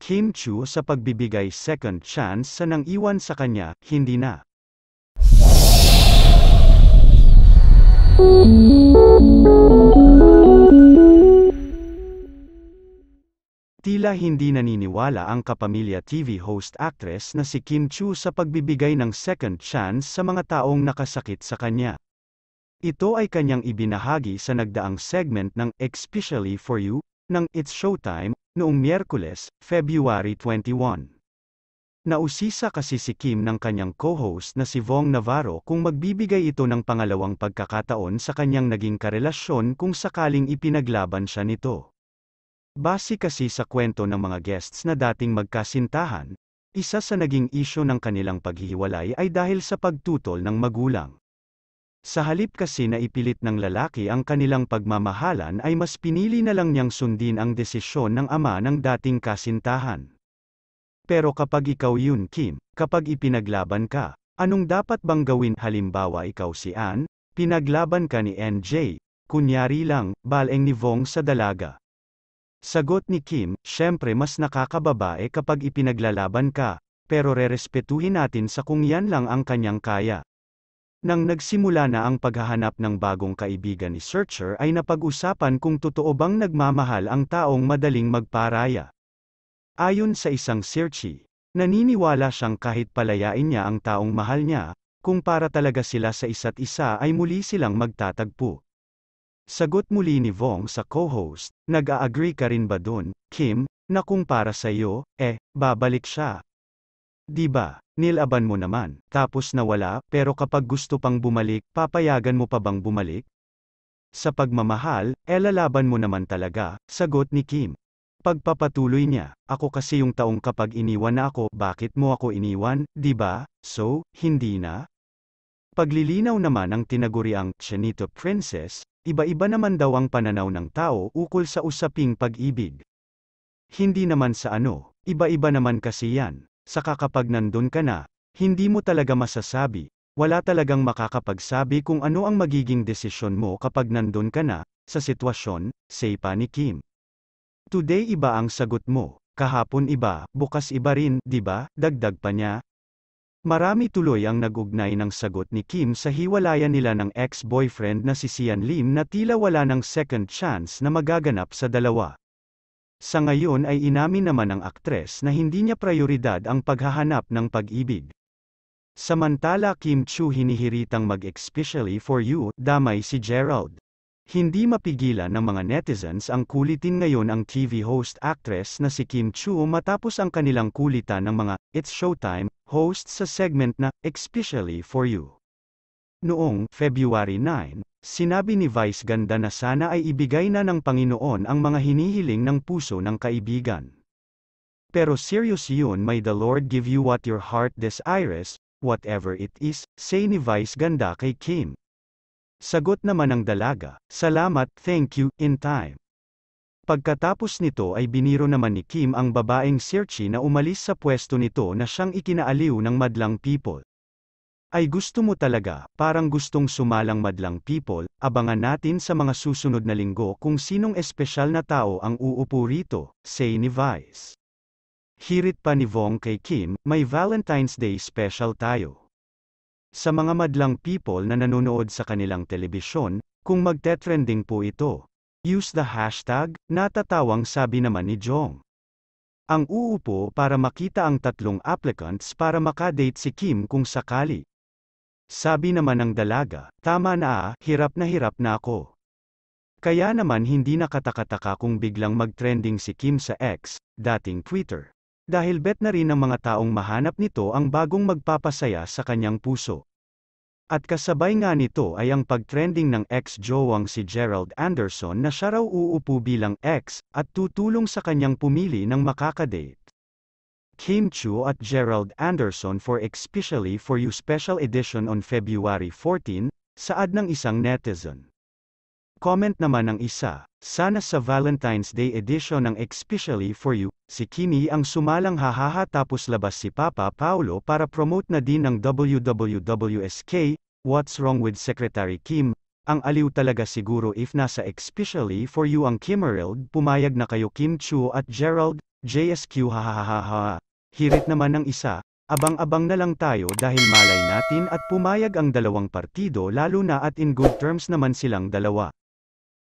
Kim Chu sa pagbibigay second chance sa nang iwan sa kanya, hindi na. Tila hindi naniniwala ang kapamilya TV host-actress na si Kim Chu sa pagbibigay ng second chance sa mga taong nakasakit sa kanya. Ito ay kanyang ibinahagi sa nagdaang segment ng Especially for You ng It's Showtime noong Miyerkules, February 21. Nausisa kasi si Kim ng kanyang co-host na si Vong Navarro kung magbibigay ito ng pangalawang pagkakataon sa kanyang naging karelasyon kung sakaling ipinaglaban siya nito. Base kasi sa kwento ng mga guests na dating magkasintahan, isa sa naging isyu ng kanilang paghihiwalay ay dahil sa pagtutol ng magulang. Sa halip kasi na ipilit ng lalaki ang kanilang pagmamahalan ay mas pinili na lang niyang sundin ang desisyon ng ama ng dating kasintahan. Pero kapag ikaw yun Kim, kapag ipinaglaban ka, anong dapat bang gawin? Halimbawa ikaw si Ann, pinaglaban ka ni NJ, kunyari lang, baleng ni Vong sa dalaga. Sagot ni Kim, syempre mas nakakababae kapag ipinaglalaban ka, pero rerespetuhin natin sa kung yan lang ang kanyang kaya. Nang nagsimula na ang paghahanap ng bagong kaibigan ni Searcher ay napag-usapan kung totoo bang nagmamahal ang taong madaling magparaya. Ayon sa isang searchee, naniniwala siyang kahit palayain niya ang taong mahal niya, kung para talaga sila sa isa't isa ay muli silang magtatagpo. Sagot muli ni Vong sa co-host, nag-a-agree ka rin ba dun, Kim, na kung para sa'yo, babalik siya? Diba, nilaban mo naman, tapos nawala, pero kapag gusto pang bumalik, papayagan mo pa bang bumalik? Sa pagmamahal, lalaban mo naman talaga, sagot ni Kim. Pagpapatuloy niya, ako kasi yung taong kapag iniwan na ako, bakit mo ako iniwan, diba? So, hindi na? Paglilinaw naman ang tinaguriang Chinito Princess, iba-iba naman daw ang pananaw ng tao ukol sa usaping pag-ibig. Hindi naman sa ano, iba-iba naman kasi yan. Saka kapag nandun ka na, hindi mo talaga masasabi, wala talagang makakapagsabi kung ano ang magiging desisyon mo kapag nandun ka na, sa sitwasyon, say pa ni Kim. Today iba ang sagot mo, kahapon iba, bukas iba rin, diba? Dagdag pa niya. Marami tuloy ang nag-ugnay ng sagot ni Kim sa hiwalayan nila ng ex-boyfriend na si Sian Lim na tila wala ng second chance na magaganap sa dalawa. Sa ngayon ay inamin naman ng aktres na hindi niya prioridad ang paghahanap ng pag-ibig. Samantala Kim Chu hinihiritang mag-especially for you, damay si Gerald. Hindi mapigilan ng mga netizens ang kulitin ngayon ang TV host-actress na si Kim Chu matapos ang kanilang kulitan ng mga It's Showtime host sa segment na Especially for You. Noong February 9, sinabi ni Vice Ganda na sana ay ibigay na ng Panginoon ang mga hinihiling ng puso ng kaibigan. Pero serious yun, may the Lord give you what your heart desires, whatever it is, say ni Vice Ganda kay Kim. Sagot naman ng dalaga, salamat, thank you, in time. Pagkatapos nito ay biniro naman ni Kim ang babaeng searchee na umalis sa pwesto nito na siyang ikinaaliw ng madlang people. Ay gusto mo talaga, parang gustong sumalang madlang people, abangan natin sa mga susunod na linggo kung sinong espesyal na tao ang uupo rito, say ni Vice. Hirit pa ni Vong kay Kim, may Valentine's Day special tayo. Sa mga madlang people na nanonood sa kanilang telebisyon, kung magte-trending po ito, use the hashtag, natatawang sabi naman ni Jong. Ang uupo para makita ang tatlong applicants para makadate si Kim kung sakali. Sabi naman ng dalaga, tama na hirap na ako. Kaya naman hindi nakatakataka kung biglang mag-trending si Kim sa X, dating Twitter. Dahil bet na rin ng mga taong mahanap nito ang bagong magpapasaya sa kanyang puso. At kasabay nga nito ay ang pag-trending ng ex-jowang si Gerald Anderson na siya raw uupo bilang ex, at tutulong sa kanyang pumili ng makakadate. Kim Chu at Gerald Anderson for Especially for You Special Edition on February 14, saad ng isang netizen. Comment naman ng isa, sana sa Valentine's Day edition ng Especially for You, si Kimi ang sumalang hahaha tapos labas si Papa Paulo para promote na din ng WWWSK, what's wrong with Secretary Kim, ang aliw talaga siguro if nasa Especially for You ang Kimerald, pumayag na kayo Kim Chu at Gerald, JSQ hahaha. Hirit naman ng isa, abang-abang na lang tayo dahil malay natin at pumayag ang dalawang partido lalo na at in good terms naman silang dalawa.